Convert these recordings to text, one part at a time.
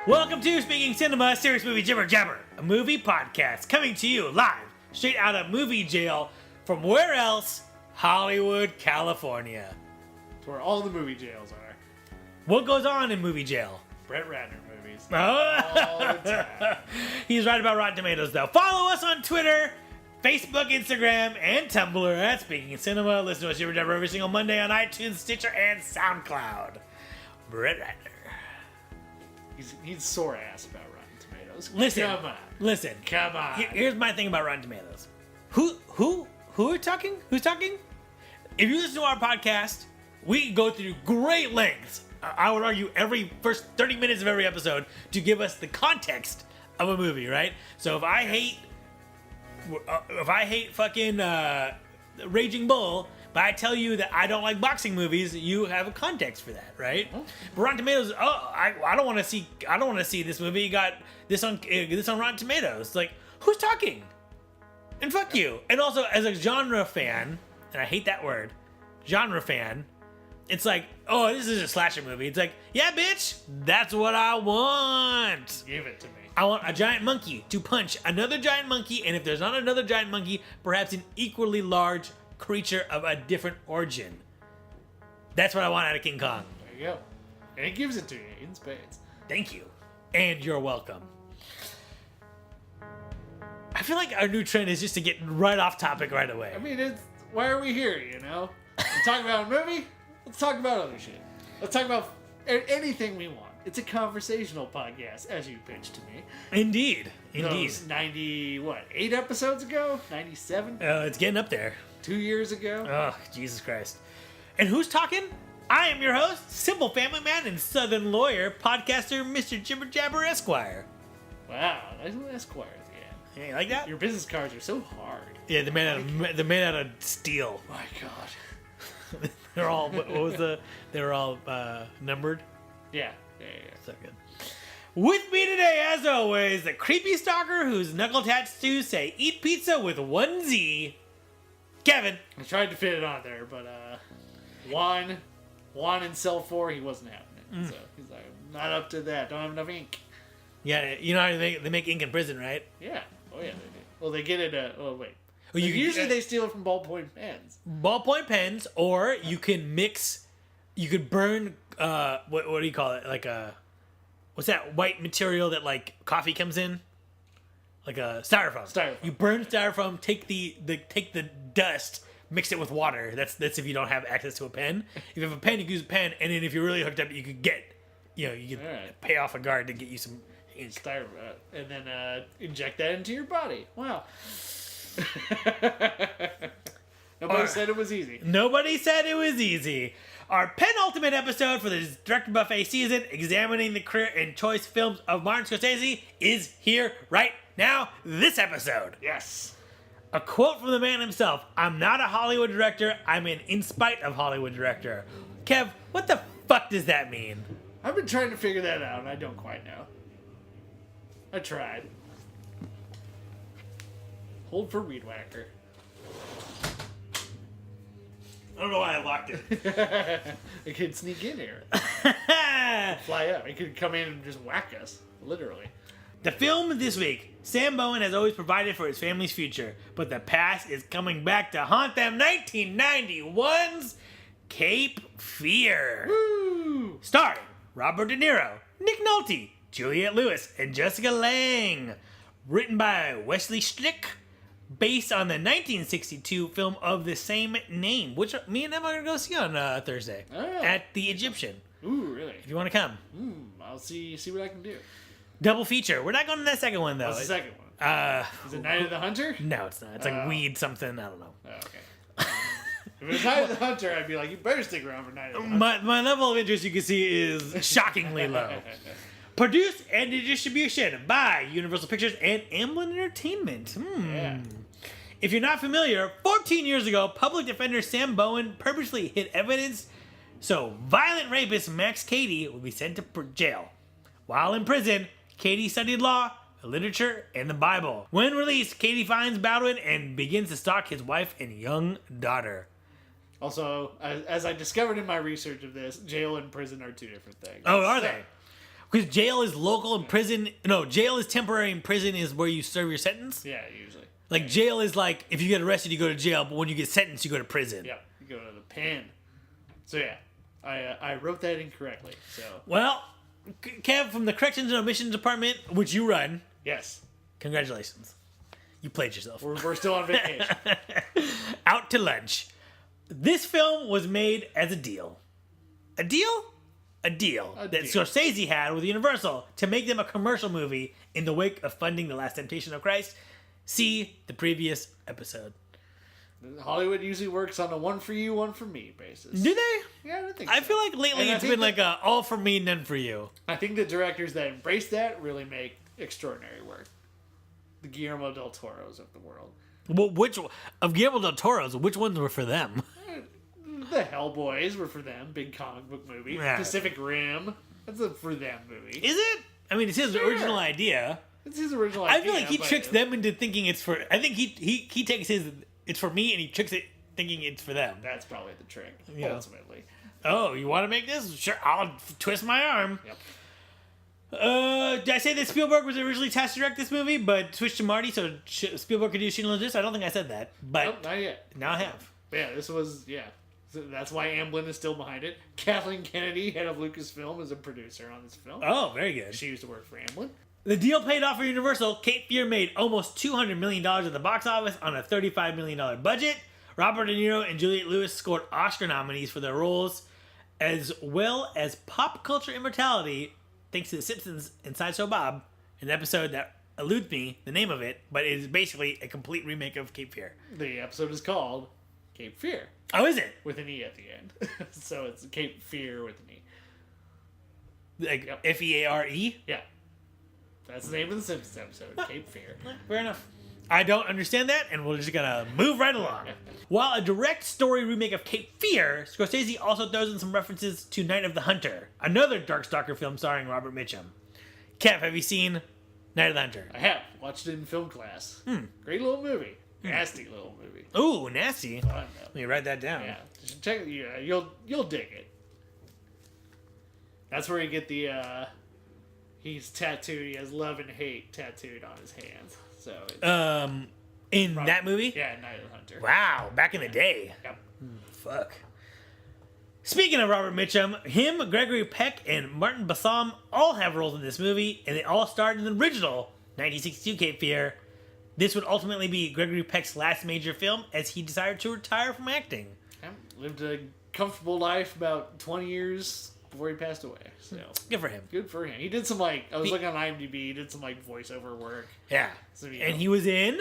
Welcome to Speaking Cinema, Serious Movie Jibber Jabber, a movie podcast coming to you live, straight out of movie jail from where else? Hollywood, California. It's where all the movie jails are. What goes on in movie jail? Brett Ratner movies. Oh. All the time. He's right about Rotten Tomatoes, though. Follow us on Twitter, Facebook, Instagram, and Tumblr at Speaking Cinema. Listen to us Jibber Jabber every single Monday on iTunes, Stitcher, and SoundCloud. Brett Ratner. He's sore ass about Rotten Tomatoes. Listen, Come on. Here's my thing about Rotten Tomatoes. Who are talking? Who's talking? If you listen to our podcast, we go through great lengths. I would argue every first 30 minutes of every episode to give us the context of a movie, right? So if I hate fucking Raging Bull, but I tell you that I don't like boxing movies, you have a context for that, right? Oh. But Rotten Tomatoes, I don't want to see this movie. You got this on Rotten Tomatoes. Like, who's talking? And fuck you. And also, as a genre fan, and I hate that word, genre fan, it's like, oh, this is a slasher movie. It's like, yeah, bitch, that's what I want. Give it to me. I want a giant monkey to punch another giant monkey, and if there's not another giant monkey, perhaps an equally large creature of a different origin. That's what I want out of King Kong. There you go. And it gives it to you in spades. Thank you. And you're welcome. I feel like our new trend is just to get right off topic right away. I mean, why are we here, you know? We talk about a movie? Let's talk about other shit. Let's talk about anything we want. It's a conversational podcast, as you pitched to me. Indeed. Those 8 episodes ago? 97? It's getting up there. 2 years ago? Oh, Jesus Christ. And who's talking? I am your host, simple family man and southern lawyer, podcaster, Mr. Jibber Jabber Esquire. Wow, nice little Esquire at the end. Yeah, you like that? Your business cards are so hard. Yeah, the man out of steel. My God. They're all, they were all numbered. Yeah. So good. With me today, as always, the creepy stalker whose knuckle tattoos say "Eat pizza with one Z." Kevin. I tried to fit it on there, but Juan in cell 4, he wasn't having it. So he's like, not up to that. Don't have enough ink. Yeah, you know how they make ink in prison, right? Yeah. Oh yeah, they do. Well, they get it. Oh wait. Well, Usually they steal it from ballpoint pens. Ballpoint pens, or you can mix. You could burn. What do you call it? Like what's that white material that like coffee comes in? Like a styrofoam. You burn styrofoam. Take the dust. Mix it with water. That's if you don't have access to a pen. If you have a pen, you can use a pen, and then if you're really hooked up, you could get. You could pay off a guard to get you some ink. Styrofoam, and then inject that into your body. Wow. Nobody said it was easy. Nobody said it was easy. Our penultimate episode for the Director Buffet season, examining the career and choice films of Martin Scorsese, is here right now. This episode. Yes. A quote from the man himself. I'm not a Hollywood director. I'm an in spite of Hollywood director. Kev, what the fuck does that mean? I've been trying to figure that out, and I don't quite know. I tried. Hold for Weed Whacker. I don't know why I locked it. It could sneak in here. Fly up. It could come in and just whack us. Literally. The film this week. Sam Bowden has always provided for his family's future, but the past is coming back to haunt them. 1991's Cape Fear. Woo! Starring Robert De Niro, Nick Nolte, Juliette Lewis, and Jessica Lange. Written by Wesley Schlick. Based on the 1962 film of the same name, which me and Emma are going to go see on Thursday at the Egyptian. Ooh, really? If you want to come. I'll see what I can do. Double feature. We're not going to that second one, though. What's the second one? Is it Night of the Hunter? No, it's not. It's like Weed something. I don't know. Oh, okay. If it was Night of the Hunter, I'd be like, you better stick around for Night of the Hunter. My level of interest, you can see, is shockingly low. Produced and distribution by Universal Pictures and Amblin Entertainment. Yeah. If you're not familiar, 14 years ago, public defender Sam Bowden purposely hid evidence so violent rapist Max Cady would be sent to jail. While in prison, Cady studied law, literature, and the Bible. When released, Cady finds Bowden and begins to stalk his wife and young daughter. Also, as I discovered in my research of this, jail and prison are two different things. Oh, are they? Because jail is local and prison. No, jail is temporary and prison is where you serve your sentence. Yeah, usually. Like jail is like if you get arrested, you go to jail, but when you get sentenced, you go to prison. Yeah, you go to the pen. So yeah, I wrote that incorrectly. So Well, Kev from the Corrections and Omissions Department, which you run, yes, congratulations. You played yourself. we're still on vacation. Out to lunch. This film was made as a deal. A deal? A deal that deal. Scorsese had with Universal to make them a commercial movie in the wake of funding The Last Temptation of Christ. See the previous episode. Hollywood usually works on a one for you, one for me basis. Do they? Yeah, I think I so. feel like lately And I it's think been like a all for me, none for you. I think the directors that embrace that really make extraordinary work. The Guillermo del Toros of the world. Well, which of Guillermo del Toro's? Which ones were for them? The Hellboys were for them, big comic book movie. Yeah. Pacific Rim, that's a for them movie. Is it? I mean, it's his original idea. It's his original I idea. feel like he but tricks them into thinking it's for. I think he takes his. It's for me, and he tricks it thinking it's for them. That's probably the trick, Yeah. ultimately. Oh, you want to make this? Sure, I'll twist my arm. Yep. Did I say that Spielberg was originally tasked to direct this movie, but switched to Marty so Spielberg could do Schindler's List? I don't think I said that, but Nope, not yet. now I have. But yeah, this was, yeah. So that's why Amblin is still behind it. Kathleen Kennedy, head of Lucasfilm, is a producer on this film. Oh, very good. She used to work for Amblin. The deal paid off for Universal. Cape Fear made almost $200 million at the box office on a $35 million budget. Robert De Niro and Juliette Lewis scored Oscar nominees for their roles, as well as pop culture immortality, thanks to The Simpsons and Sideshow Bob, an episode that eludes me, the name of it, but it is basically a complete remake of Cape Fear. The episode is called Cape Fear, Oh, is it? with an E at the end. So it's Cape Fear with an E. Like Yep. Feare? Yeah. That's the name of the Simpsons episode, Cape Fear. Fair enough. I don't understand that, and we're just gonna move right along. While a direct story remake of Cape Fear, Scorsese also throws in some references to Night of the Hunter, another Darkstalker film starring Robert Mitchum. Kev, have you seen Night of the Hunter? I have. Watched it in film class. Great little movie. Nasty little movie. Ooh, nasty. Fun, though. Let me write that down. Yeah, just check. Yeah, you'll dig it. That's where you get the. He's tattooed. He has love and hate tattooed on his hands. So. It's, In that movie? yeah, Night of the Hunter. Wow, back in the day. Yep. Fuck. Speaking of Robert Mitchum, him, Gregory Peck, and Martin Bassam all have roles in this movie, and they all starred in the original 1962 Cape Fear. This would ultimately be Gregory Peck's last major film, as he decided to retire from acting. Yep. Lived a comfortable life about 20 years before he passed away. So Good for him. good for him. He did some I was looking on IMDb. He did some voiceover work. Yeah. So, And he was in?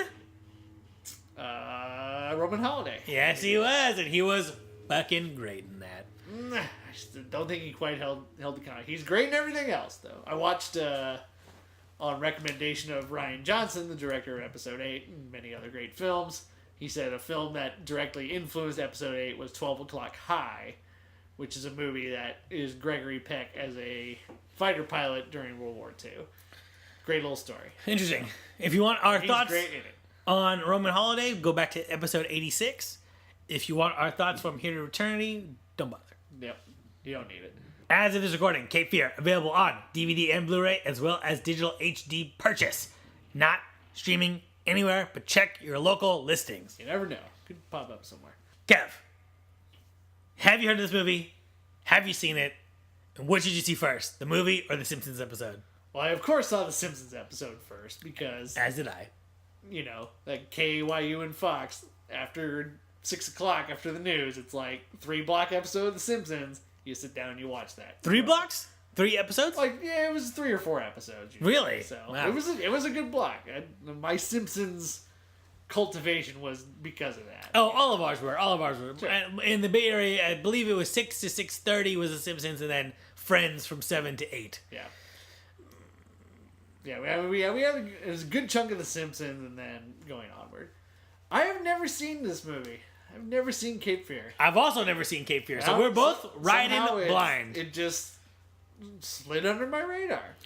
Roman Holiday. Yes, he was, and he was fucking great in that. I just don't think he quite held the count. He's great in everything else, though. I watched on recommendation of Ryan Johnson, the director of Episode 8, and many other great films. He said a film that directly influenced Episode 8 was 12 O'Clock High, which is a movie that is Gregory Peck as a fighter pilot during World War II. Great little story. Interesting. If you want our He's thoughts great in it. on Roman Holiday, go back to episode 86. If you want our thoughts from Here to Eternity, don't bother. Yep. You don't need it. As of this recording, Cape Fear, available on DVD and Blu-ray, as well as digital HD purchase. Not streaming anywhere, but check your local listings. You never know. Could pop up somewhere. Kev, have you heard of this movie? Have you seen it? And what did you see first, the movie or the Simpsons episode? Well, I of course saw the Simpsons episode first because, As did I. like KYU and Fox, after 6 o'clock after the news, it's like 3-block episode of The Simpsons. You sit down and you watch that. 3 blocks? 3 episodes? It was 3 or 4 episodes. Usually. Really? So Wow. it was a good block. My Simpsons cultivation was because of that. Oh, all of ours were. All of ours were. Sure. In the Bay Area, I believe it was 6 to 6:30 was The Simpsons, and then Friends from 7 to 8. Yeah. Yeah, we had it was a good chunk of The Simpsons, and then going onward. I have never seen this movie. I've never seen Cape Fear. I've also never seen Cape Fear, so we're both riding Somehow blind. It just slid under my radar.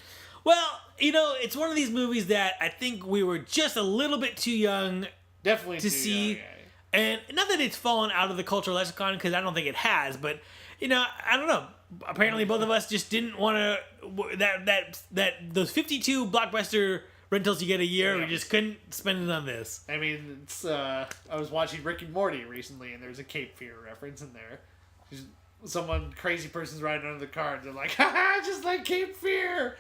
Well, it's one of these movies that I think we were just a little bit too young Definitely to too see. young, And not that it's fallen out of the cultural lexicon, because I don't think it has, but, I don't know. apparently both of us just didn't want to that those 52 Blockbuster rentals you get a year. We just couldn't spend it on this. I mean, it's I was watching Rick and Morty recently, and there's a Cape Fear reference in there. Crazy person's riding under the car, and they're like, haha, just like Cape Fear.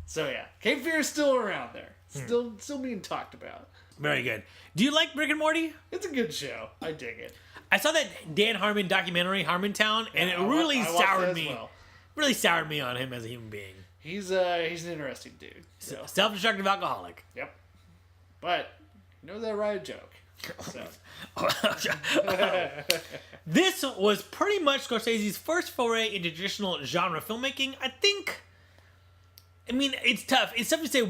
So yeah, Cape Fear is still around there. Still being talked about. Very good. Do you like Rick and Morty? It's a good show. I dig it. I saw that Dan Harmon documentary, Harmontown, and it really soured me. Well. Really soured me on him as a human being. He's an interesting dude. So. Self-destructive alcoholic. Yep. But you know that write a joke. So. This was pretty much Scorsese's first foray into traditional genre filmmaking. I mean, it's tough. It's tough to say.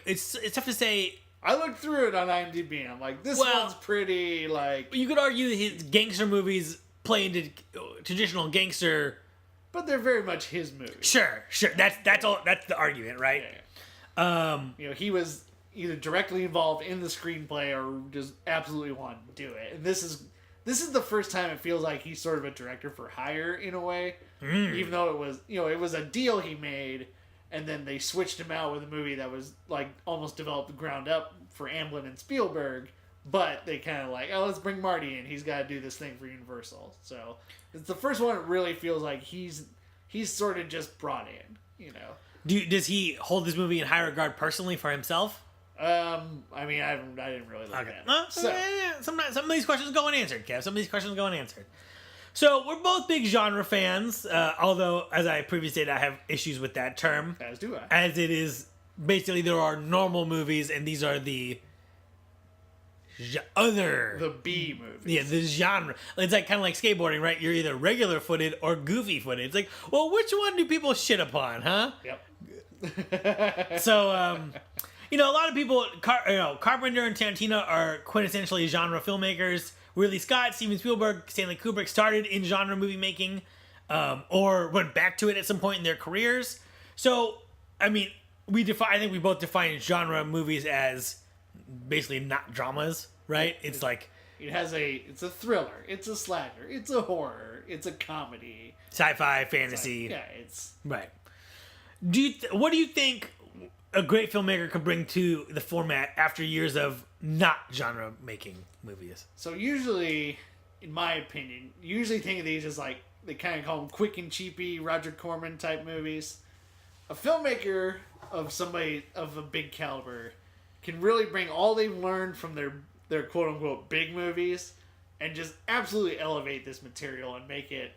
It's tough to say. I looked through it on IMDb, and I'm like, this one's pretty, like... You could argue that his gangster movies play into traditional gangster... But they're very much his movies. Sure. That's all. That's the argument, right? Yeah. He was either directly involved in the screenplay or just absolutely wanted to do it. And this is the first time it feels like he's sort of a director for hire, in a way. Even though it was a deal he made... And then they switched him out with a movie that was like almost developed ground up for Amblin and Spielberg, but they kind of like, oh, let's bring Marty in. He's got to do this thing for Universal. So it's the first one. It really feels like he's sort of just brought in. Does he hold this movie in high regard personally for himself? I mean, I didn't really look at it. Some of these questions go unanswered, Kev. Some of these questions go unanswered. So, we're both big genre fans, although, as I previously said, I have issues with that term. As do I. As it is, basically, there are normal movies, and these are the other... The B movies. Yeah, the genre. It's like kind of like skateboarding, right? You're either regular-footed or goofy-footed. It's like, well, which one do people shit upon, huh? Yep. So, a lot of people... Carpenter and Tarantino are quintessentially genre filmmakers. Ridley Scott, Steven Spielberg, Stanley Kubrick started in genre movie making, or went back to it at some point in their careers. So, I mean, I think we both define genre movies as basically not dramas, right? It's like it's a thriller, it's a slasher, it's a horror, it's a comedy, sci-fi, fantasy. It's right. What do you think a great filmmaker could bring to the format after years of not genre making movies? So usually, in my opinion, think of these as like, they kind of call them quick and cheapy Roger Corman type movies. A filmmaker of somebody of a big caliber can really bring all they've learned from their quote unquote big movies and just absolutely elevate this material and make it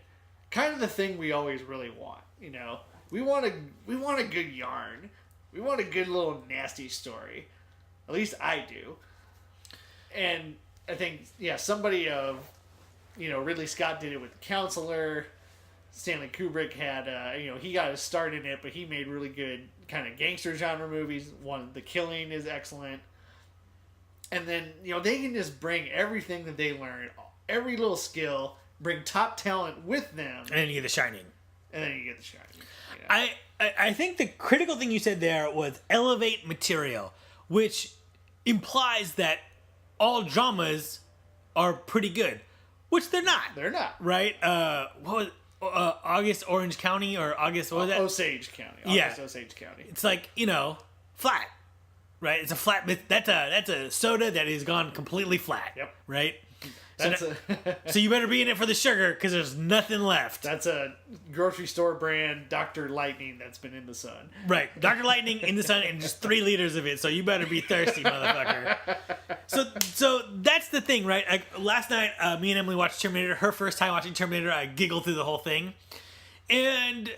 kind of the thing we always really want. We want a good yarn. We want a good little nasty story. At least I do. And I think, somebody of, Ridley Scott did it with The Counselor. Stanley Kubrick had, he got his start in it, but he made really good kind of gangster genre movies. The Killing is excellent. And then, they can just bring everything that they learned, every little skill, bring top talent with them. And then you get The Shining. Yeah. I think the critical thing you said there was elevate material, which implies that all dramas are pretty good, which they're not. They're not. Right? What was August Orange County or August, what was that? Osage County. Osage County. It's like, flat. Right? It's a flat, that's a soda that has gone completely flat. Yep. Right? So you better be in it for the sugar because there's nothing left. That's a grocery store brand Dr. Lightning that's been in the sun. Right. Dr. Lightning in the sun and just 3 liters of it. So you better be thirsty, motherfucker. So that's the thing, right? Last night, me and Emily watched Terminator. Her first time watching Terminator, I giggled through the whole thing. And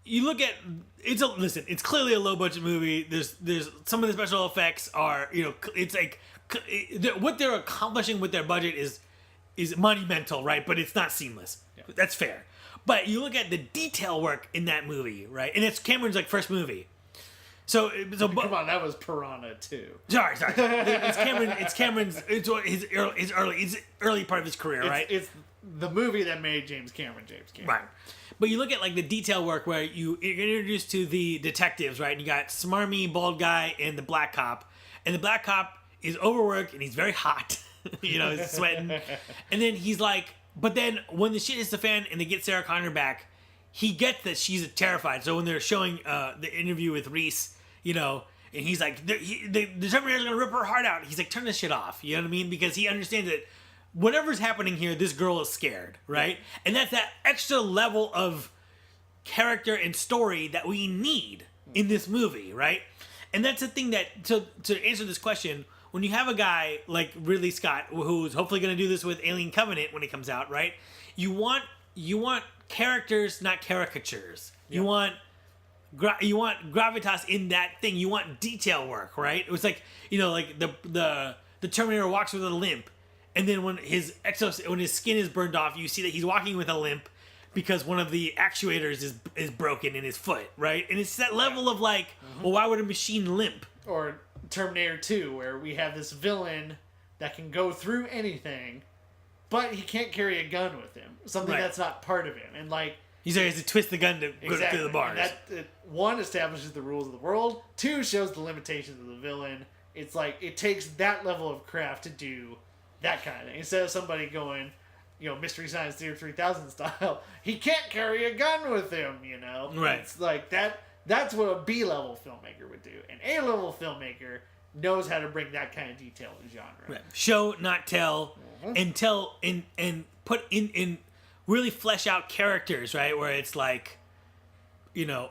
you look at it's clearly a low budget movie. There's some of the special effects are, it's like what they're accomplishing with their budget is monumental, right? But it's not seamless. Yeah. That's fair. But you look at the detail work in that movie, right? And it's Cameron's first movie. So come on, that was Piranha 2. Sorry. It's Cameron's. It's his early part of his career, right? It's the movie that made James Cameron. Right. But you look at the detail work where you're introduced to the detectives, right? And you got smarmy bald guy and the black cop, and the black cop is overworked and he's very hot. He's sweating. And then he's like, but then when the shit hits the fan and they get Sarah Connor back, he gets that she's terrified. So when they're showing the interview with Reese, and he's like, the Terminator's gonna rip her heart out. He's like, turn this shit off. You know what I mean? Because he understands that whatever's happening here, this girl is scared, right? And that's that extra level of character and story that we need in this movie, right? And that's the thing that, to answer this question, when you have a guy like Ridley Scott, who's hopefully going to do this with Alien Covenant when it comes out, right? You want characters, not caricatures. You want gravitas in that thing. You want detail work, right? It was like, like the Terminator walks with a limp, and then when his skin is burned off, you see that he's walking with a limp because one of the actuators is broken in his foot, right? And it's that level of like, well, why would a machine limp? Or Terminator 2, where we have this villain that can go through anything, but he can't carry a gun with him. Something that's not part of him. And like, he's has to twist the gun to go through the bars. And that, one, establishes the rules of the world. Two, shows the limitations of the villain. It's like, it takes that level of craft to do that kind of thing. Instead of somebody going, Mystery Science Theater 3000 style, he can't carry a gun with him, Right. It's like that's what a B-level filmmaker would do. An A-level filmmaker knows how to bring that kind of detail to genre. Right. Show, not tell, and tell, and put in really flesh out characters, right? Where it's like,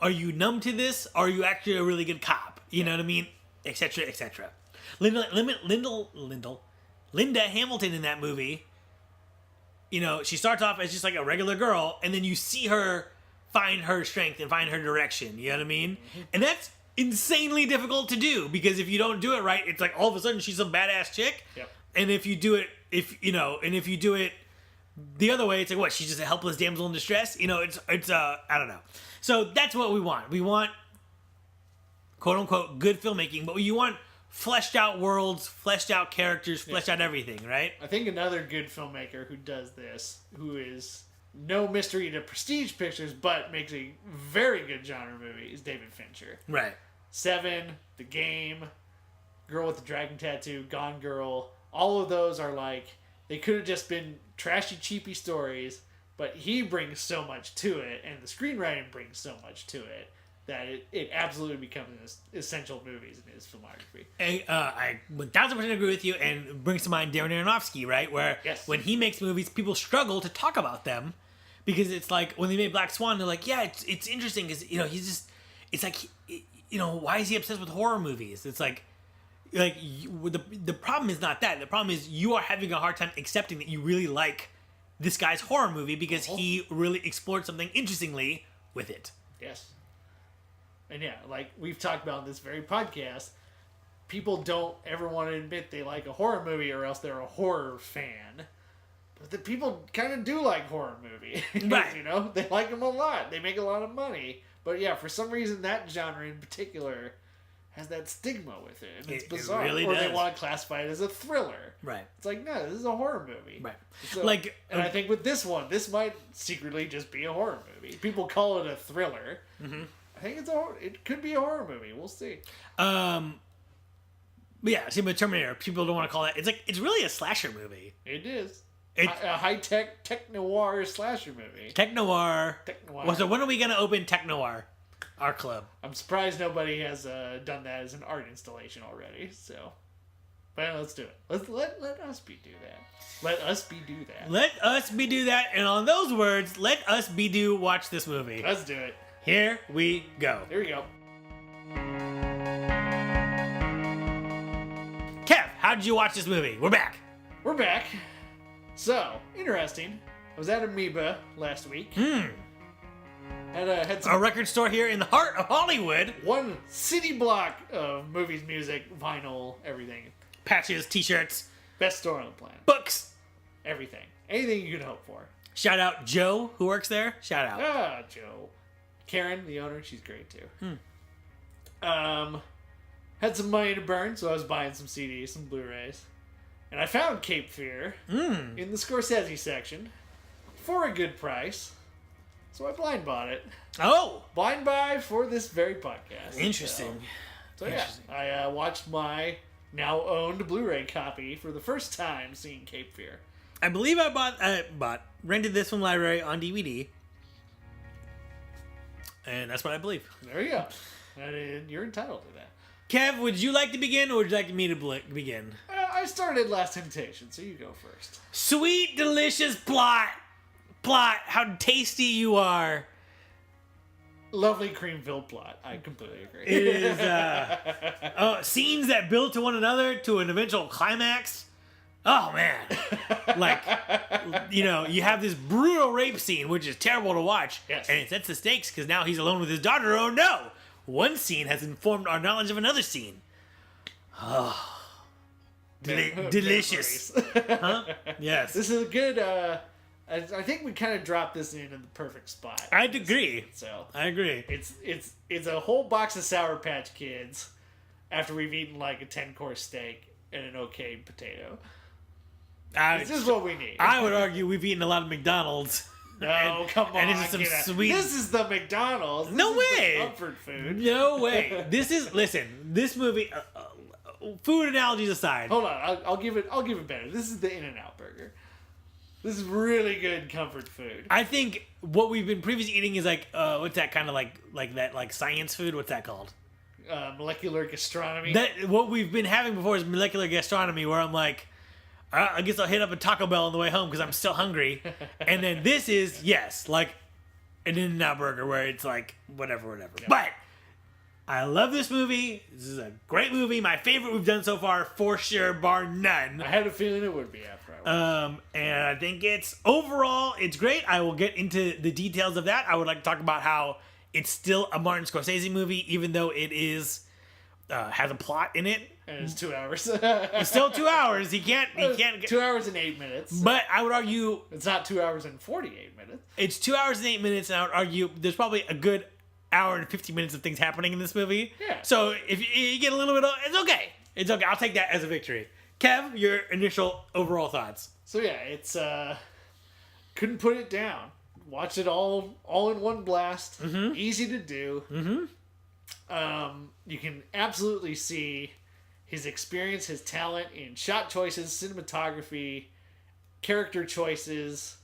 are you numb to this? Or are you actually a really good cop? You know what I mean? Etc. Etc. Linda Hamilton in that movie, she starts off as just like a regular girl, and then you see her find her strength and find her direction. You know what I mean? And that's insanely difficult to do, because if you don't do it right, it's like all of a sudden she's some badass chick. Yep. And if you do it, if you do it the other way, it's like, what? She's just a helpless damsel in distress. It's I don't know. So that's what we want. We want, quote unquote, good filmmaking, but you want fleshed out worlds, fleshed out characters, fleshed out everything, right? I think another good filmmaker who does this, who is no mystery to prestige pictures, but makes a very good genre movie, is David Fincher. Right. Seven, The Game, Girl with the Dragon Tattoo, Gone Girl. All of those are like, they could have just been trashy, cheapy stories, but he brings so much to it, and the screenwriting brings so much to it, that it absolutely becomes essential movies in his filmography. I 1000% agree with you, and brings to mind Darren Aronofsky, right? Where when he makes movies, people struggle to talk about them, because it's like, when they made Black Swan, they're like, yeah, it's interesting, because, he's just, it's like, why is he obsessed with horror movies? It's like the problem is not that. The problem is you are having a hard time accepting that you really like this guy's horror movie, because he really explored something interestingly with it. Yes. And yeah, like we've talked about in this very podcast, people don't ever want to admit they like a horror movie, or else they're a horror fan. But the people kind of do like horror movies. Right. They like them a lot. They make a lot of money. But yeah, for some reason, that genre in particular has that stigma with it. And it's bizarre. It really or does. They want to classify it as a thriller. Right. It's like, no, this is a horror movie. Right. So, and I think with this one, this might secretly just be a horror movie. People call it a thriller. Mm-hmm. I think it could be a horror movie. We'll see. But yeah, see, with Terminator, people don't want to call it. It's really a slasher movie. It is. A high-tech, tech-noir slasher movie. Tech-noir. Well, so when are we going to open Tech-noir? Our club. I'm surprised nobody has done that as an art installation already, so... But let's do it. Let us be do that. Let us be do that. Let us be do that, and on those words, let us be do watch this movie. Let's do it. Here we go. Here we go. Kev, how did you watch this movie? We're back. We're back. So, interesting. I was at Amoeba last week. Had some a record store here in the heart of Hollywood. One city block of movies, music, vinyl, everything. Patches, t-shirts. Best store on the planet. Books. Everything. Anything you could hope for. Shout out Joe, who works there. Shout out. Ah, Joe. Karen, the owner, she's great too. Had some money to burn, so I was buying some CDs, some Blu-rays. And I found Cape Fear in the Scorsese section for a good price. So I blind bought it. Oh! Blind buy for this very podcast. Interesting. So yeah, I watched my now owned Blu-ray copy for the first time seeing Cape Fear. I believe I rented this from library on DVD. And that's what I believe. There you go. And you're entitled to that. Kev, would you like to begin, or would you like me to begin? I started Last Temptation, so you go first. Sweet, delicious plot. How tasty you are. Lovely cream-filled plot. I completely agree. It is scenes that build to one another to an eventual climax. Oh, man. Like, you have this brutal rape scene, which is terrible to watch. Yes. And it sets the stakes because now he's alone with his daughter. Oh, no. One scene has informed our knowledge of another scene. Oh. Delicious. Huh? Yes. This is a good... I think we kind of dropped this in the perfect spot. I'd agree. So I agree. It's a whole box of Sour Patch Kids after we've eaten like a 10-course steak and an okay potato. This is what we need. I would argue we've eaten a lot of McDonald's. No, come on. And this is some sweet... This is the McDonald's. This No is way. the comfort food. No way. This movie... food analogies aside. Hold on. I'll give it better. This is the In-N-Out burger. This is really good comfort food. I think what we've been previously eating is like, what's that kind of like that like science food? What's that called? Molecular gastronomy. What we've been having before is molecular gastronomy, where I'm like, I guess I'll hit up a Taco Bell on the way home because I'm still hungry. And then this is, yes, like an In-N-Out burger where it's like whatever. Yeah. But I love this movie. This is a great movie. My favorite we've done so far, for sure, bar none. I had a feeling it would be after I watched and I think overall, it's great. I will get into the details of that. I would like to talk about how it's still a Martin Scorsese movie, even though it has a plot in it. And it's 2 hours. It's still 2 hours. He can't. 2 hours and 8 minutes. But I would argue it's not 2 hours and 48 minutes. It's 2 hours and 8 minutes, and I would argue there's probably a good hour and 50 minutes of things happening in this movie. Yeah. So if you get a little bit of, it's okay. It's okay. I'll take that as a victory. Kev, your initial overall thoughts. So yeah, it's couldn't put it down. Watch it all in one blast. Mm-hmm. Easy to do. Mm-hmm. You can absolutely see his experience, his talent in shot choices, cinematography, character choices.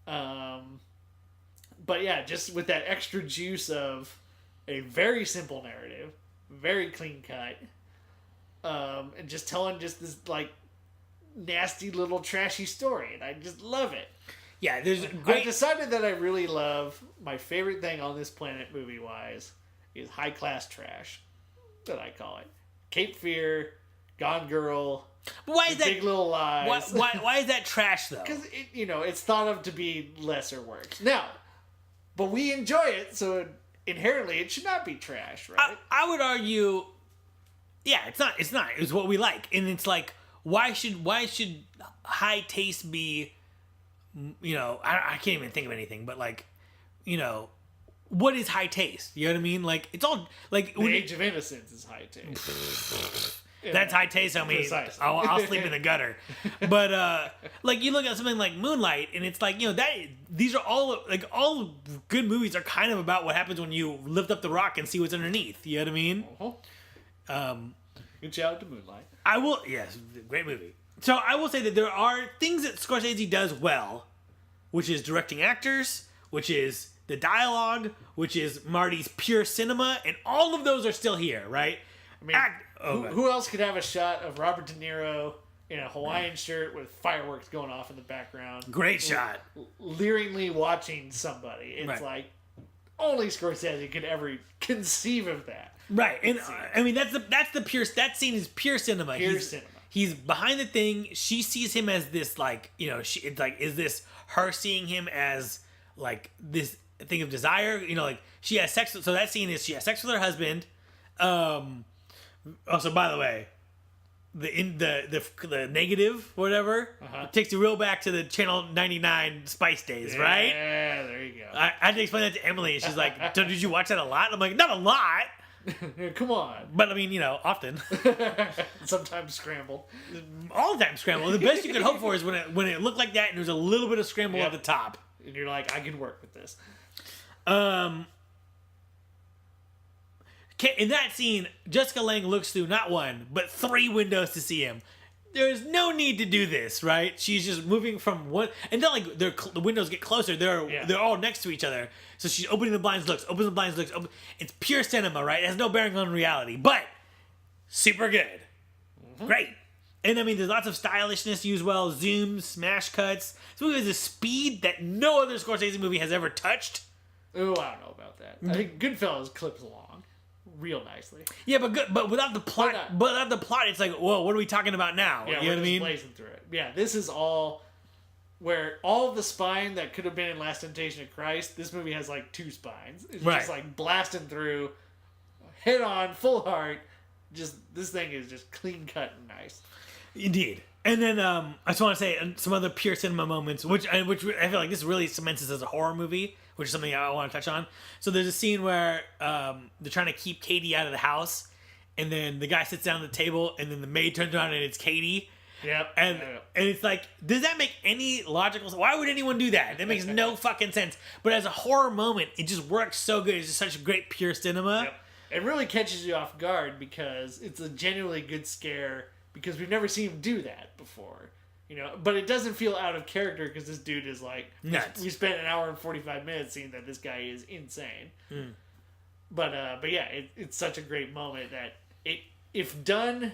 But yeah, just with that extra juice of a very simple narrative, very clean cut, and just telling just this like nasty little trashy story, and I just love it. Yeah, there's I decided that I really love my favorite thing on this planet movie wise is high class trash, that I call it. Cape Fear, Gone Girl. Why is that Big Little Lies? Why is that trash though? Because it's thought of to be lesser works now, but we enjoy it, so inherently it should not be trash, right? I would argue, yeah, it's not. It's what we like, and it's like why should high taste be? I can't even think of anything, but like, what is high taste? You know what I mean? Like it's all like the Age of Innocence is high taste. Yeah, that's high taste on me. I'll sleep in the gutter. But like you look at something like Moonlight, and it's like that these are all good movies are kind of about what happens when you lift up the rock and see what's underneath. You know what I mean? Uh-huh. Good shout out to Moonlight. Yes, great movie. So I will say that there are things that Scorsese does well, which is directing actors, which is the dialogue, which is Marty's pure cinema, and all of those are still here, right? I mean, who else could have a shot of Robert De Niro in a Hawaiian shirt with fireworks going off in the background? Great shot. Leeringly watching somebody. It's like only Scorsese could ever conceive of that. Right, and I mean that's the pure. That scene is pure cinema. Cinema. He's behind the thing. She sees him as this it's like, is this her seeing him as like this thing of desire? Like she has sex. So that scene is she has sex with her husband. Also, by the way, the negative whatever takes you real back to the Channel 99 Spice days, right? Yeah, there you go. I had to explain that to Emily, and she's like, "So did you watch that a lot?" I'm like, "Not a lot." Come on. But I mean, often. Sometimes scrambled. All the time scrambled. The best you could hope for is when it looked like that and there was a little bit of scramble at the top. And you're like, I can work with this. In that scene, Jessica Lange looks through not one, but 3 windows to see him. there's no need to do this, right? She's just moving from one, and then like the windows get closer. They're all next to each other. So she's opening the blinds, opens the blinds, It's pure cinema, right? It has no bearing on reality, but super good, great. And I mean, there's lots of stylishness used well, zooms, smash cuts. This movie has a speed that no other Scorsese movie has ever touched. Oh, I don't know about that. I think Goodfellas clips along real nicely. Yeah, but without the plot, it's like, whoa, what are we talking about now? Yeah, you know what I mean? Blazing through it. Yeah, this is all where all of the spine that could have been in Last Temptation of Christ, this movie has like 2 spines. It's just like blasting through, head on, full heart. Just this thing is just clean cut and nice. Indeed. And then I just want to say some other pure cinema moments, which I feel like this really cements this as a horror movie, which is something I want to touch on. So there's a scene where they're trying to keep Katie out of the house, and then the guy sits down at the table, and then the maid turns around and it's Katie. Yep. And it's like, does that make any logical sense? Why would anyone do that? That makes no fucking sense. But as a horror moment, it just works so good. It's just such great pure cinema. Yep. It really catches you off guard because it's a genuinely good scare. Because we've never seen him do that before, But it doesn't feel out of character because this dude is like nuts. We spent an hour and 45 minutes seeing that this guy is insane. But yeah, it's such a great moment that if done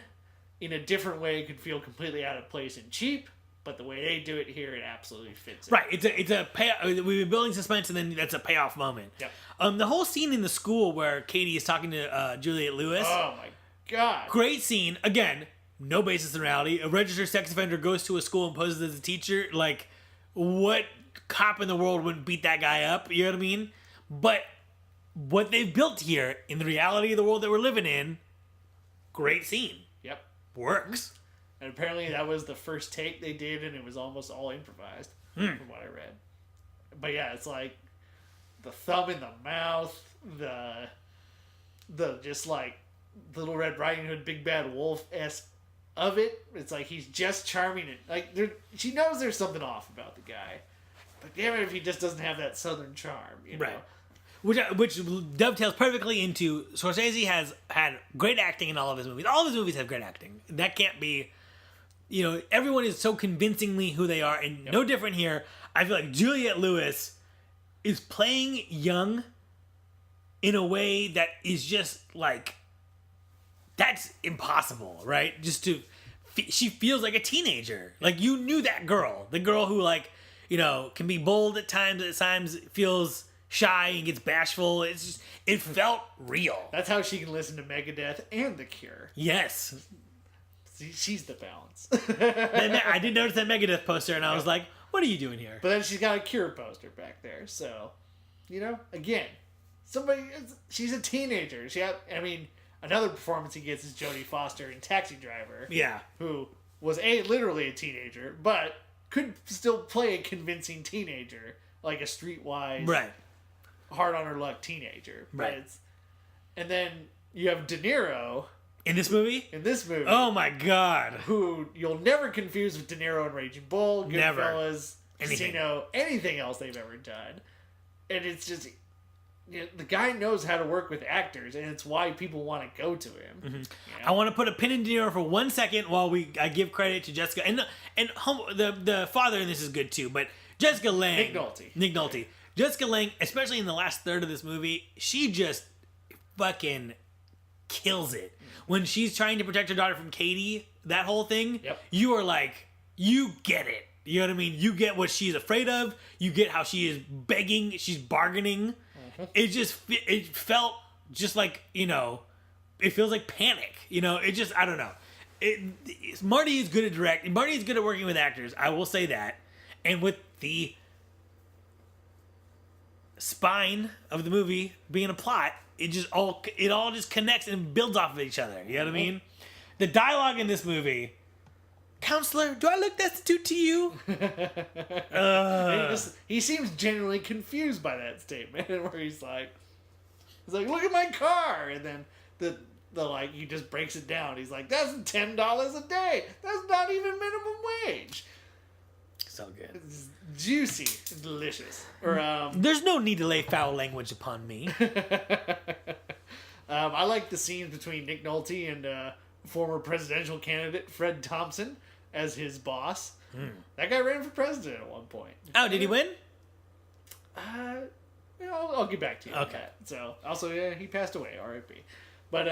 in a different way, it could feel completely out of place and cheap. But the way they do it here, it absolutely fits. Right, it's a payoff. We've been building suspense, and then that's a payoff moment. Yep. The whole scene in the school where Katie is talking to Juliette Lewis. Oh my god! Great scene again. No basis in reality. A registered sex offender goes to a school and poses as a teacher. Like, what cop in the world wouldn't beat that guy up? You know what I mean? But what they've built here in the reality of the world that we're living in, great scene. Yep. Works. And apparently that was the first take they did, and it was almost all improvised, from what I read. But yeah, it's like the thumb in the mouth, the just like Little Red Riding Hood, Big Bad Wolf-esque of it. It's like he's just charming it. Like she knows there's something off about the guy, but damn it if he just doesn't have that southern charm, Right. Which dovetails perfectly into Scorsese has had great acting in all of his movies. All of his movies have great acting. That can't be, everyone is so convincingly who they are, and no different here. I feel like Juliette Lewis is playing young in a way that is just like, that's impossible, right? She feels like a teenager. Like, you knew that girl. The girl who, like, can be bold at times feels shy and gets bashful. It felt real. That's how she can listen to Megadeth and The Cure. Yes. She's the balance. I did notice that Megadeth poster, and I was like, what are you doing here? But then she's got a Cure poster back there. So, again, she's a teenager. Another performance he gets is Jodie Foster in Taxi Driver. Yeah. Who was literally a teenager, but could still play a convincing teenager, like a streetwise, right, hard on her luck teenager. Right. And then you have De Niro in this movie. Oh my god! Who you'll never confuse with De Niro in Raging Bull, Goodfellas, Casino, anything else they've ever done, and it's just. The guy knows how to work with actors, and it's why people want to go to him. Mm-hmm. I want to put a pin in De Niro for 1 second while I give credit to Jessica and the father in this is good too, but Jessica Lange, Nick Nolte, Jessica Lange, especially in the last third of this movie, she just fucking kills it when she's trying to protect her daughter from Katie. That whole thing, you are like, you get it. You know what I mean? You get what she's afraid of. You get how she is begging, she's bargaining. It felt just like, it feels like panic. I don't know. Marty is good at directing. Marty is good at working with actors. I will say that. And with the spine of the movie being a plot, it all just connects and builds off of each other. You know what I mean? The dialogue in this movie, counselor, do I look destitute to you? He seems genuinely confused by that statement, where he's like, look at my car, and then he just breaks it down. He's like, that's $10 a day. That's not even minimum wage. So good. It's juicy and delicious. Or there's no need to lay foul language upon me. I like the scenes between Nick Nolte and former presidential candidate Fred Thompson as his boss. That guy ran for president at one point. Oh, did he win? I'll get back to you. Okay. On that. So, also, yeah, he passed away, R.I.P. But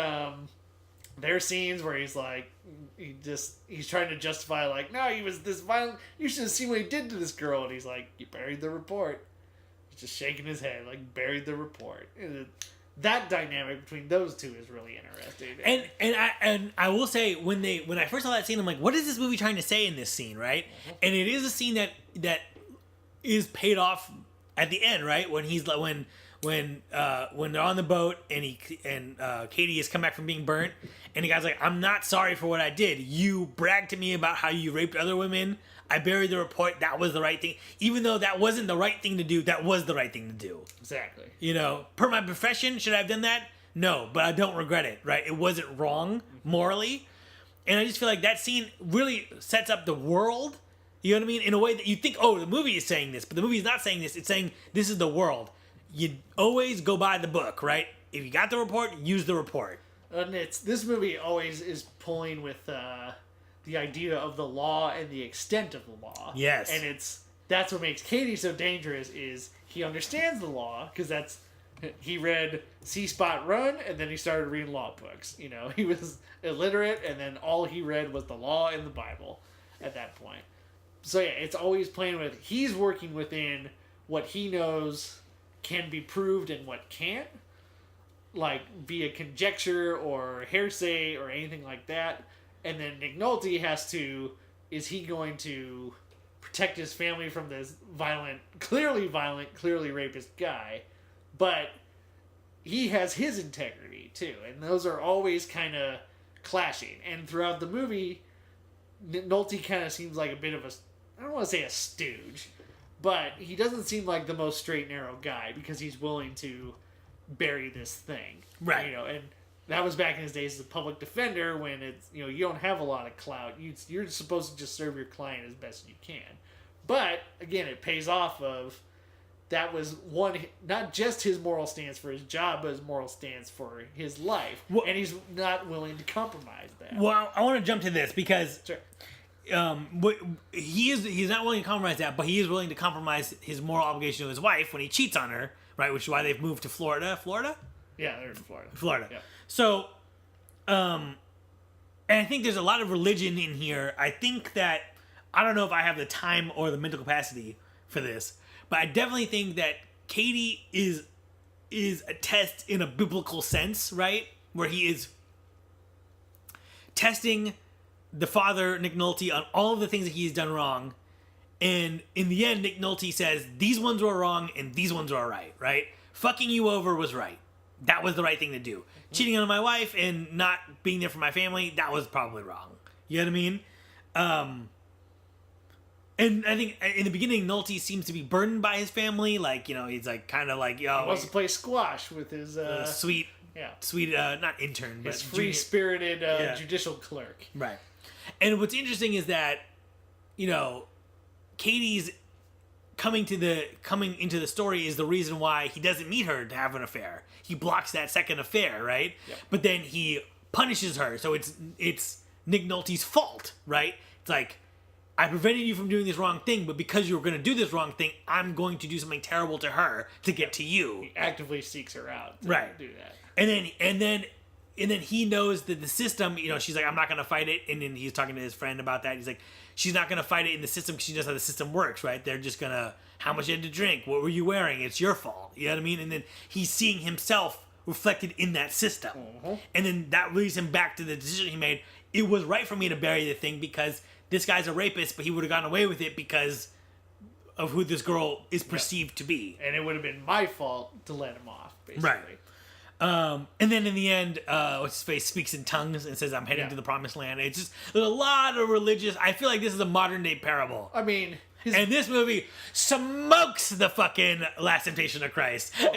there are scenes where he's like, he's trying to justify, like, no, he was this violent. You should have seen what he did to this girl. And he's like, you buried the report. He's just shaking his head, like, buried the report. And that dynamic between those two is really interesting. And I will say, when I first saw that scene, I'm like, what is this movie trying to say in this scene, right? And it is a scene that is paid off at the end, right? When he's like, when they're on the boat and Katie has come back from being burnt, and the guy's like, I'm not sorry for what I did. You bragged to me about how you raped other women. I buried the report. That was the right thing. Even though that wasn't the right thing to do, that was the right thing to do. Exactly. Per my profession, should I have done that? No, but I don't regret it, right? It wasn't wrong morally. And I just feel like that scene really sets up the world, you know what I mean? In a way that you think, oh, the movie is saying this, but the movie is not saying this. It's saying this is the world. You always go by the book, right? If you got the report, use the report. And this movie always is pulling with the idea of the law and the extent of the law. Yes. And that's what makes Katie so dangerous is he understands the law because he read See Spot Run and then he started reading law books. He was illiterate and then all he read was the law and the Bible at that point. So yeah, it's always playing with he's working within what he knows can be proved and what can't. Like via conjecture or hearsay or anything like that. And then Nick Nolte is he going to protect his family from this clearly rapist guy? But he has his integrity too. And those are always kind of clashing. And throughout the movie, Nolte kind of seems like a bit of I don't want to say a stooge, but he doesn't seem like the most straight and narrow guy because he's willing to bury this thing. Right. And that was back in his days as a public defender when it's, you don't have a lot of clout. You're supposed to just serve your client as best you can. But, again, it pays off of that was not just his moral stance for his job, but his moral stance for his life. Well, and he's not willing to compromise that. Well, I want to jump to this because sure. He's not willing to compromise that, but he is willing to compromise his moral obligation to his wife when he cheats on her, right? Which is why they've moved to Florida. Florida? Yeah, they're in Florida. Florida. Yeah. So, and I think there's a lot of religion in here. I think that, I don't know if I have the time or the mental capacity for this, but I definitely think that Katie is a test in a biblical sense, right? Where he is testing the father, Nick Nolte, on all of the things that he's done wrong. And in the end, Nick Nolte says, these ones were wrong and these ones are right? Fucking you over was right. That was the right thing to do. Cheating on my wife and not being there for my family, that was probably wrong. You know what I mean? And I think in the beginning, Nolte seems to be burdened by his family. Like, he's like kind of like, yo. He wants to play squash with his sweet, not intern, but his free-spirited judicial clerk. Right. And what's interesting is that, Katie's coming into the story is the reason why he doesn't meet her to have an affair. He blocks that second affair, right? Yep. But then he punishes her, so it's Nick Nolte's fault, right? It's like, I prevented you from doing this wrong thing, but because you were going to do this wrong thing, I'm going to do something terrible to her to get to you. He actively seeks her out to do that. And then he knows that the system, she's like, I'm not going to fight it. And then he's talking to his friend about that. He's like, she's not going to fight it in the system because she knows how the system works, right? They're just going to, how much you had to drink? What were you wearing? It's your fault. You know what I mean? And then he's seeing himself reflected in that system. Mm-hmm. And then that leads him back to the decision he made. It was right for me to bury the thing because this guy's a rapist, but he would have gotten away with it because of who this girl is perceived to be. And it would have been my fault to let him off, basically. Right. And then in the end, what's his face speaks in tongues and says, I'm heading to the promised land. It's just, there's a lot of religious, I feel like this is a modern day parable. I mean, and this movie smokes the fucking Last Temptation of Christ. Oh.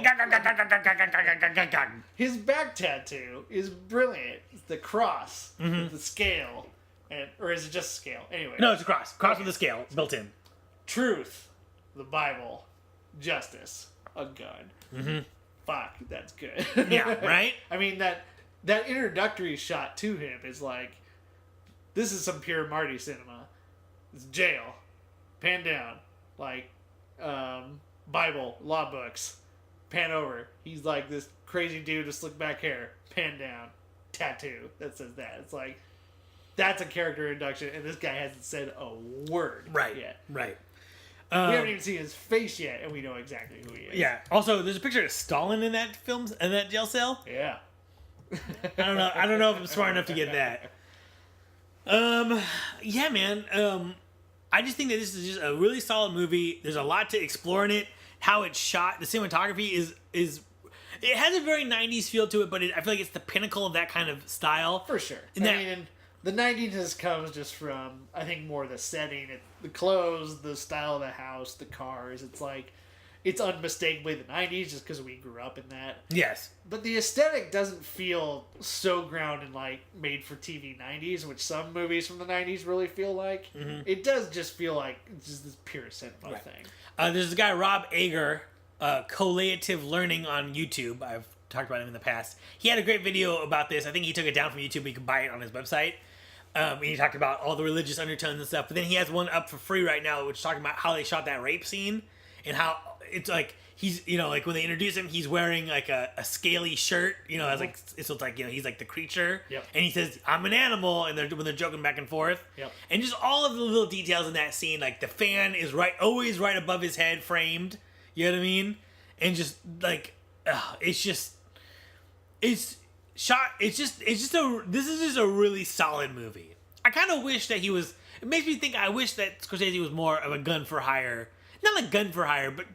His back tattoo is brilliant. It's the cross with the scale. Or is it just a scale? Anyway. No, it's a cross. Cross with a scale built in. Truth, the Bible, justice, a gun. Mm-hmm. Fuck, that's good. Yeah, right? I mean, that introductory shot to him is like, this is some pure Marty cinema. It's jail, pan down, like Bible, law books, pan over. He's like this crazy dude with slick back hair, pan down, tattoo that says that. It's like, that's a character introduction, and this guy hasn't said a word yet. Right. We haven't even seen his face yet, and we know exactly who he is. Yeah. Also, there's a picture of Stalin in that in that jail cell. Yeah. I don't know if I'm smart enough to get that. Yeah, man. I just think that this is just a really solid movie. There's a lot to explore in it. How it's shot, the cinematography is it has a very 90s feel to it, but I feel like it's the pinnacle of that kind of style. For sure. And I mean, the 90s comes just from, I think, more the setting, the clothes, the style of the house, the cars. It's like, it's unmistakably the 90s just because we grew up in that. Yes. But the aesthetic doesn't feel so grounded like made for TV 90s, which some movies from the 90s really feel like. Mm-hmm. It does just feel like it's just this pure cinema thing. There's this guy, Rob Ager, Collative Learning on YouTube. I've talked about him in the past. He had a great video about this. I think he took it down from YouTube, but you can buy it on his website. And he talked about all the religious undertones and stuff. But then he has one up for free right now, which is talking about how they shot that rape scene and how it's like he's, like when they introduce him, he's wearing like a scaly shirt, as like, so it's like, he's like the creature. Yep. And he says, I'm an animal. And when they're joking back and forth. Yep. And just all of the little details in that scene, like the fan is always right above his head framed. You know what I mean? And just like, this is just a really solid movie. I kind of wish that it makes me think I wish that Scorsese was more of a gun for hire. Not like gun for hire, but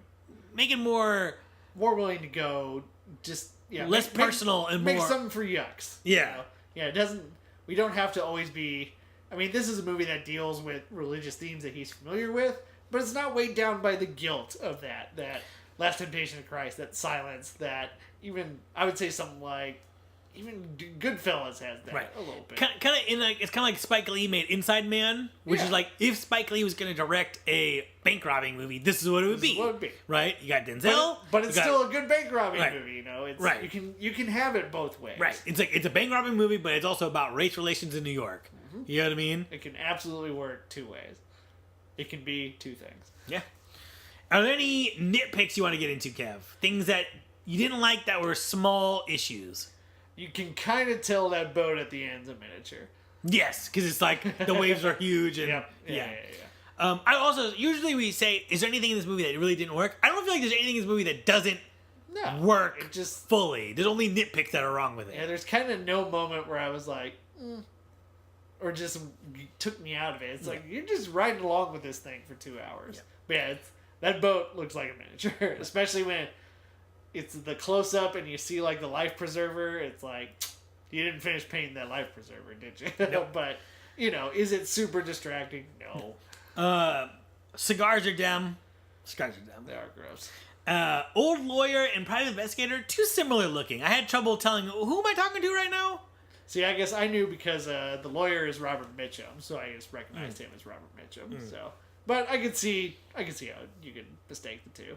make it more willing to go just, less personal and more. Make something for yucks. Yeah. Yeah, we don't have to always be, I mean, this is a movie that deals with religious themes that he's familiar with, but it's not weighed down by the guilt of that Last Temptation of Christ, that silence, that even, I would say something like, even Goodfellas has that a little bit. Kind of it's kind of like Spike Lee made Inside Man, which is like if Spike Lee was going to direct a bank robbing movie, this is what it would be. Right? You got Denzel, but it's still a good bank robbing movie. It's right. You can have it both ways. Right. It's a bank robbing movie, but it's also about race relations in New York. Mm-hmm. You know what I mean? It can absolutely work two ways. It can be two things. Yeah. Are there any nitpicks you want to get into, Kev? Things that you didn't like that were small issues? You can kind of tell that boat at the end's a miniature. Yes, because it's like the waves are huge. And, Yeah. I also, usually we say, is there anything in this movie that really didn't work? I don't feel like there's anything in this movie that doesn't work just fully. There's only nitpicks that are wrong with it. Yeah, there's kind of no moment where I was like, or just took me out of it. It's like, you're just riding along with this thing for 2 hours. Yeah. But yeah, that boat looks like a miniature, especially when it's the close-up and you see, like, the life preserver. It's like, you didn't finish painting that life preserver, did you? Nope. But, is it super distracting? No. Cigars are dumb. They are gross. Old lawyer and private investigator, too similar looking. I had trouble telling, who am I talking to right now? See, I guess I knew because the lawyer is Robert Mitchum, so I just recognized him as Robert Mitchum. So, but I could see how you could mistake the two.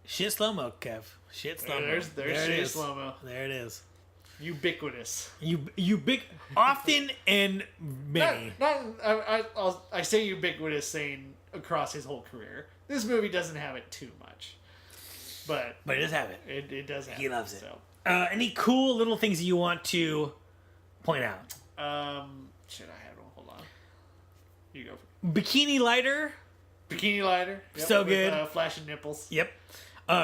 Shit slow-mo, Kev. Shit slow-mo. There's shit slow-mo. There it is. Ubiquitous. Often and many. I say ubiquitous saying across his whole career. This movie doesn't have it too much. But it does have it. It does have it. He loves it. So. Any cool little things you want to point out? I had one. Hold on. You go. Bikini lighter. Yep, so good. With, flashing nipples. Yep.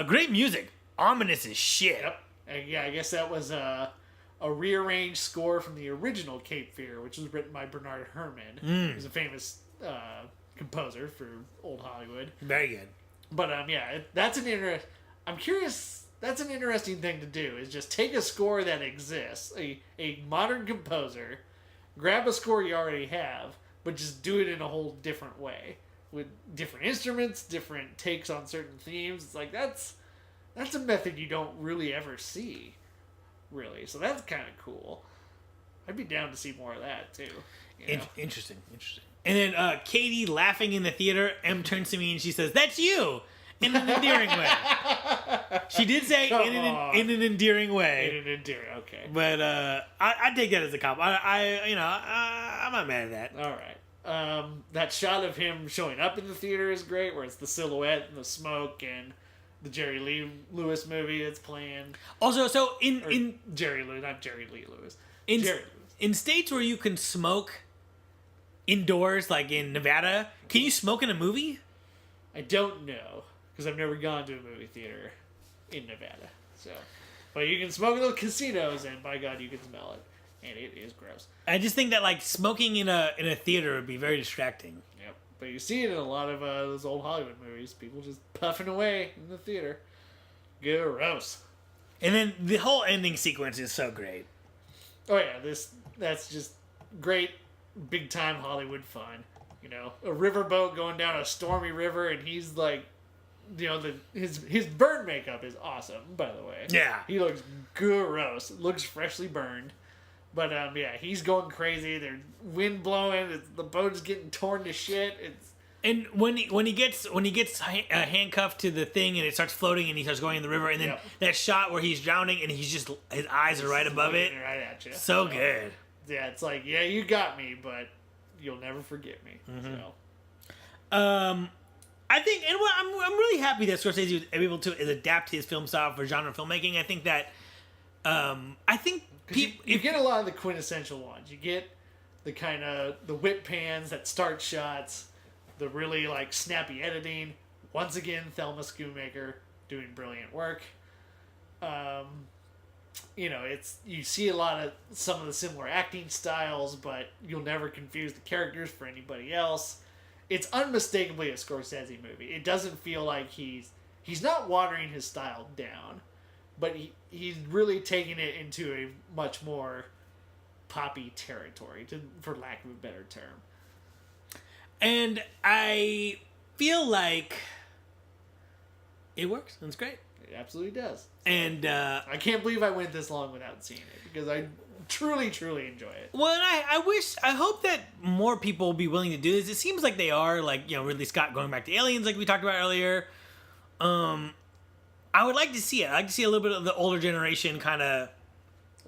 Great music. Ominous as shit. Yep. And I guess that was a rearranged score from the original Cape Fear, which was written by Bernard Herrmann. He was a famous composer for old Hollywood. Very good. But that's I'm curious. That's an interesting thing to do. Is just take a score that exists, a modern composer, grab a score you already have, but just do it in a whole different way with different instruments, different takes on certain themes. It's like that's a method you don't really ever see, really. So that's kind of cool. I'd be down to see more of that too. Interesting. And then Katie laughing in the theater. M turns to me and she says, "That's you." in an endearing way. She did say in an endearing way. In an endearing, okay. But I take that as a compliment. I'm not mad at that. All right. That shot of him showing up in the theater is great, where it's the silhouette and the smoke and the Jerry Lee Lewis movie that's playing. Also, so in Jerry Lewis, not Jerry Lee Lewis. In states where you can smoke indoors, like in Nevada, can you smoke in a movie? I don't know, because I've never gone to a movie theater in Nevada. So, but you can smoke in the casinos, and by God, you can smell it, and it is gross. I just think that like smoking in a theater would be very distracting. Yep, but you see it in a lot of those old Hollywood movies. People just puffing away in the theater. Gross. And then the whole ending sequence is so great. Oh yeah, that's just great, big time Hollywood fun. You know, a riverboat going down a stormy river, and he's like, you know, his burn makeup is awesome, by the way. Yeah, he looks gross. Looks freshly burned, but yeah, he's going crazy. There's wind blowing. The boat's getting torn to shit. And when he gets handcuffed to the thing and it starts floating and he starts going in the river, and then that shot where he's drowning and his eyes are right above it, right at you. So good. Yeah, it's like, yeah, you got me, but you'll never forget me. Mm-hmm. So. I think, and I'm really happy that Scorsese was able to adapt his film style for genre filmmaking. I think that you get a lot of the quintessential ones. You get the kind of the whip pans that start shots. The really like snappy editing. Once again, Thelma Schoonmaker doing brilliant work. You know, you see a lot of some of the similar acting styles, but you'll never confuse the characters for anybody else. It's unmistakably a Scorsese movie. It doesn't feel like he's not watering his style down, but he's really taking it into a much more poppy territory, for lack of a better term. And I feel like it works. It's great. It absolutely does. And I can't believe I went this long without seeing it, because I truly, truly enjoy it. Well, and I hope that more people will be willing to do this. It seems like they are, like, you know, Ridley Scott going back to Aliens, like we talked about earlier. I would like to see it. I'd like to see a little bit of the older generation kind of...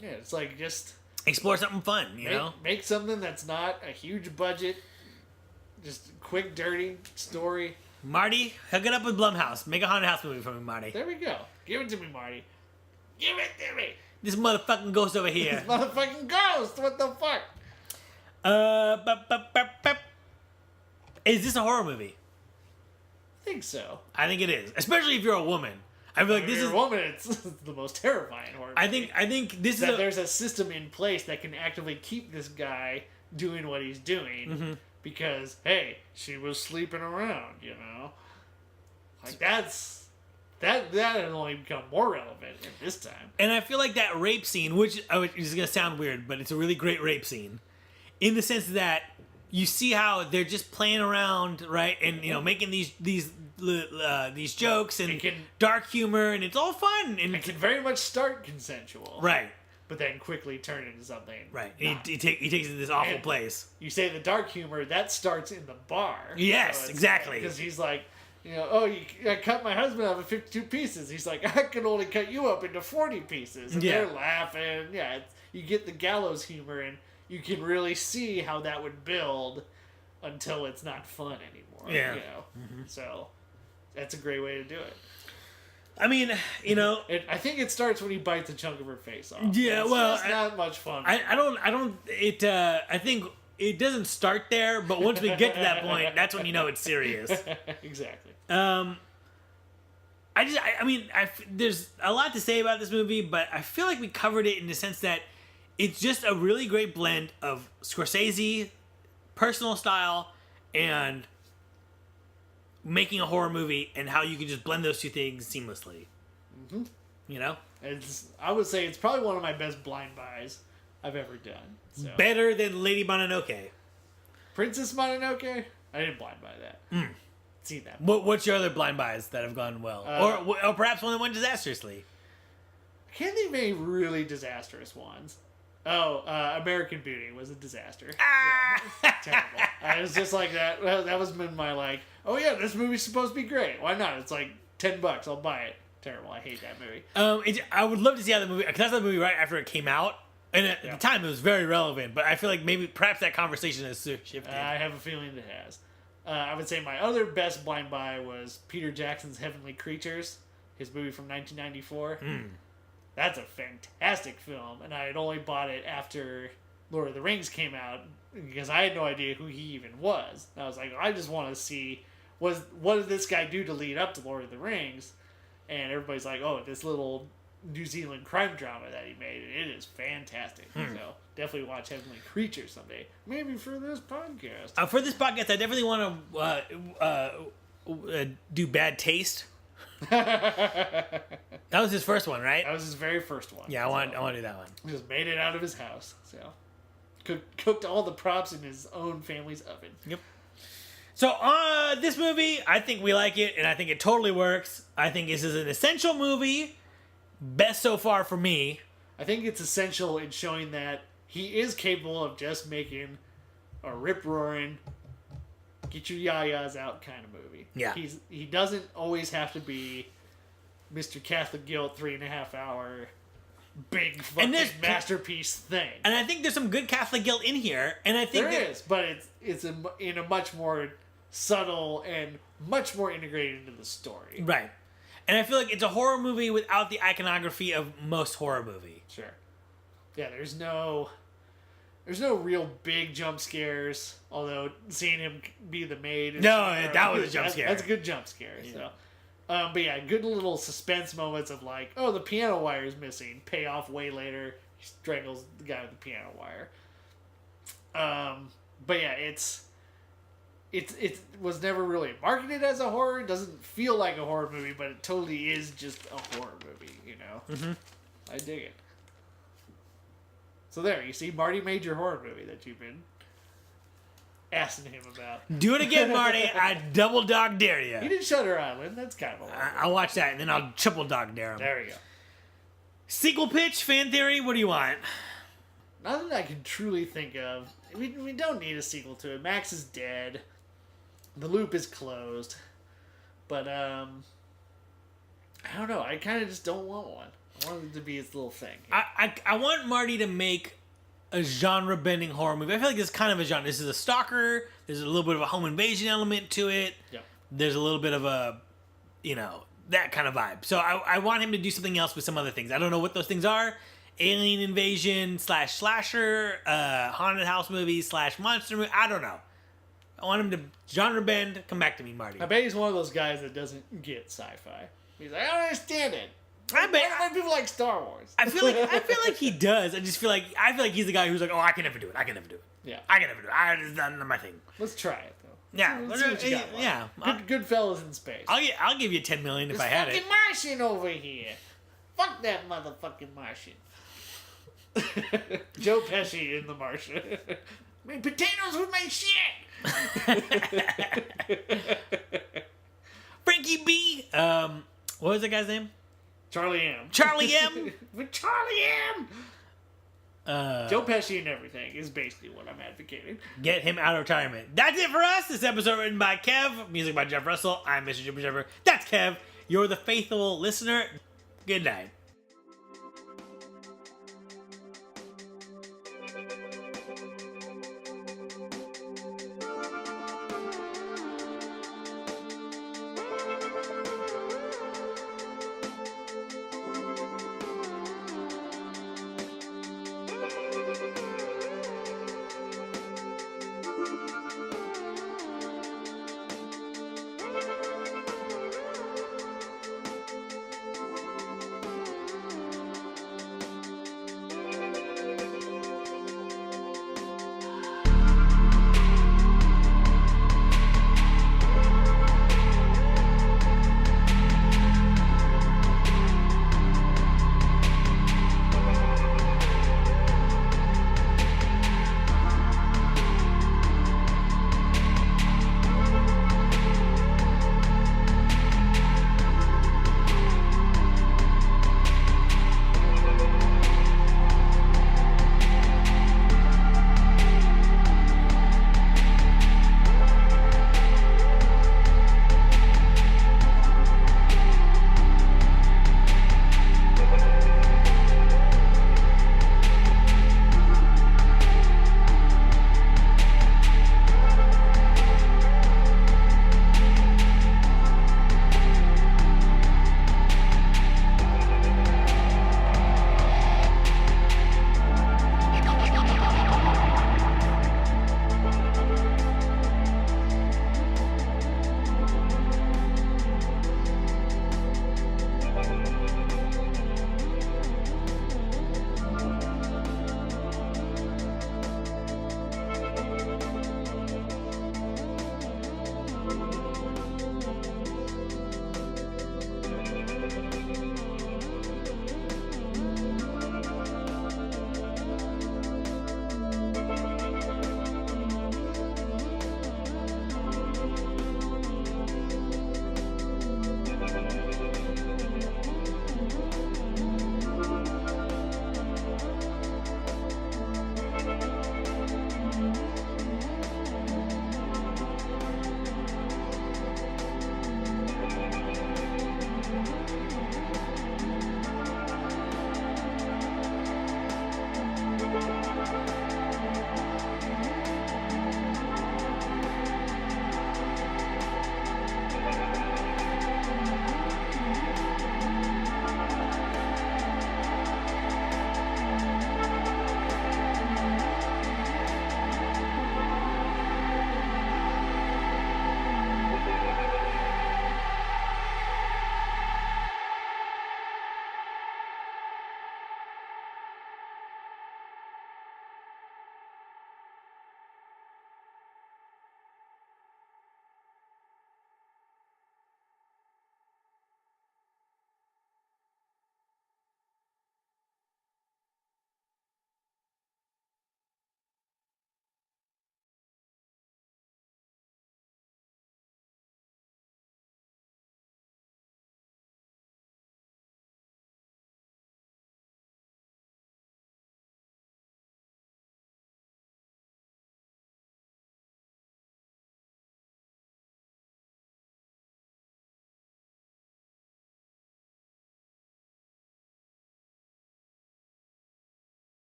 Yeah, it's like just... explore something fun, you know? Make something that's not a huge budget, just quick, dirty story. Marty, hook it up with Blumhouse. Make a haunted house movie for me, Marty. There we go. Give it to me, Marty. Give it to me. This motherfucking ghost over here. This motherfucking ghost. What the fuck? Is this a horror movie? I think so. I think it is, especially if you're a woman. I feel like this is a woman. It's the most terrifying horror movie. I think this is there's a system in place that can actively keep this guy doing what he's doing, because hey, she was sleeping around, you know. Like that has only become more relevant at this time. And I feel like that rape scene, which is gonna sound weird, but it's a really great rape scene, in the sense that you see how they're just playing around, right, and you know, making these jokes and dark humor, and it's all fun. And it can very much start consensual, right? But then quickly turn into something, right? He takes it to this awful place. You say the dark humor that starts in the bar. Yes, exactly. Because he's like, you know, oh, I cut my husband up in 52 pieces. He's like, I can only cut you up into 40 pieces. And they're laughing. Yeah, you get the gallows humor, and you can really see how that would build until it's not fun anymore. Yeah. You know? So that's a great way to do it. I mean, you know, I think it starts when he bites a chunk of her face off. Yeah, it's not much fun. I think it doesn't start there, but once we get to that point, that's when you know it's serious. Exactly. There's a lot to say about this movie, but I feel like we covered it in the sense that it's just a really great blend of Scorsese, personal style, and making a horror movie, and how you can just blend those two things seamlessly. You know? I would say it's probably one of my best blind buys I've ever done. So. Better than Lady Mononoke. Princess Mononoke? I didn't blind buy that. Seen that. What's your other blind buys that have gone well? Or perhaps one that went disastrously? I can't think of any really disastrous ones. Oh, American Beauty was a disaster. Ah! Yeah, terrible. I was just like that. Well, that was been my like. Oh yeah, this movie's supposed to be great. Why not? It's like $10. I'll buy it. Terrible. I hate that movie. I would love to see how the movie, because that's the movie right after it came out, and at the time it was very relevant. But I feel like perhaps that conversation has shifted. I have a feeling it has. I would say my other best blind buy was Peter Jackson's Heavenly Creatures, his movie from 1994. That's a fantastic film, and I had only bought it after Lord of the Rings came out because I had no idea who he even was. And I was like, I just want to see what did this guy do to lead up to Lord of the Rings, and everybody's like, oh, this little New Zealand crime drama that he made, and it is fantastic. So definitely watch Heavenly Creatures someday. Maybe for this podcast. For this podcast, I definitely want to do Bad Taste. That was his first one, right? That was his very first one. Yeah, I want to do that one. He just made it out of his house. So cooked all the props in his own family's oven. Yep. So this movie, I think we like it, and I think it totally works. I think this is an essential movie. Best so far for me. I think it's essential in showing that he is capable of just making a rip-roaring, get your yayas out kind of movie. Yeah. He doesn't always have to be Mr. Catholic Guilt 3.5 hour big fucking masterpiece thing. And I think there's some good Catholic guilt in here, and I think there is, but it's in a much more subtle and much more integrated into the story. Right. And I feel like it's a horror movie without the iconography of most horror movie. Sure. Yeah, there's no real big jump scares, although seeing him be the maid... that was a jump scare. That's a good jump scare. Yeah. So. But yeah, good little suspense moments of like, oh, the piano wire is missing. Pay off way later. He strangles the guy with the piano wire. But yeah, it was never really marketed as a horror. It doesn't feel like a horror movie, but it totally is just a horror movie, you know? Mm-hmm. I dig it. So there, you see, Marty made your horror movie that you've been asking him about. Do it again, Marty. I double dog dare you. He did Shutter Island. That's kind of a I'll watch that, and then I'll triple dog dare him. There we go. Sequel pitch, fan theory, what do you want? Nothing I can truly think of. We don't need a sequel to it. Max is dead. The loop is closed. But, I don't know. I kind of just don't want one. I want it to be its little thing. I want Marty to make a genre-bending horror movie. I feel like this is kind of a genre. This is a stalker. There's a little bit of a home invasion element to it. Yeah. There's a little bit of a, that kind of vibe. So I want him to do something else with some other things. I don't know what those things are. Alien invasion / slasher, haunted house movie / monster movie. I don't know. I want him to genre bend. Come back to me, Marty. I bet he's one of those guys that doesn't get sci-fi. He's like, I don't understand it. I bet why do people like Star Wars? I feel like he does. I feel like he's the guy who's like, oh, I can never do it. Yeah. I can never do it. It's not my thing. Let's try it though. Yeah. Let's see what you got, yeah. Good fellas in space. I'll give you $10 million if I had it. Fucking Martian over here. Fuck that motherfucking Martian. Joe Pesci in The Martian. Made potatoes with my shit. Frankie B. What was the guy's name? Charlie M. Charlie M. With Charlie M. Joe Pesci and everything is basically what I'm advocating. Get him out of retirement. That's it for us. This episode written by Kev. Music by Jeff Russell. I'm Mr. Jimmy Jeffer. That's Kev. You're the faithful listener. Good night.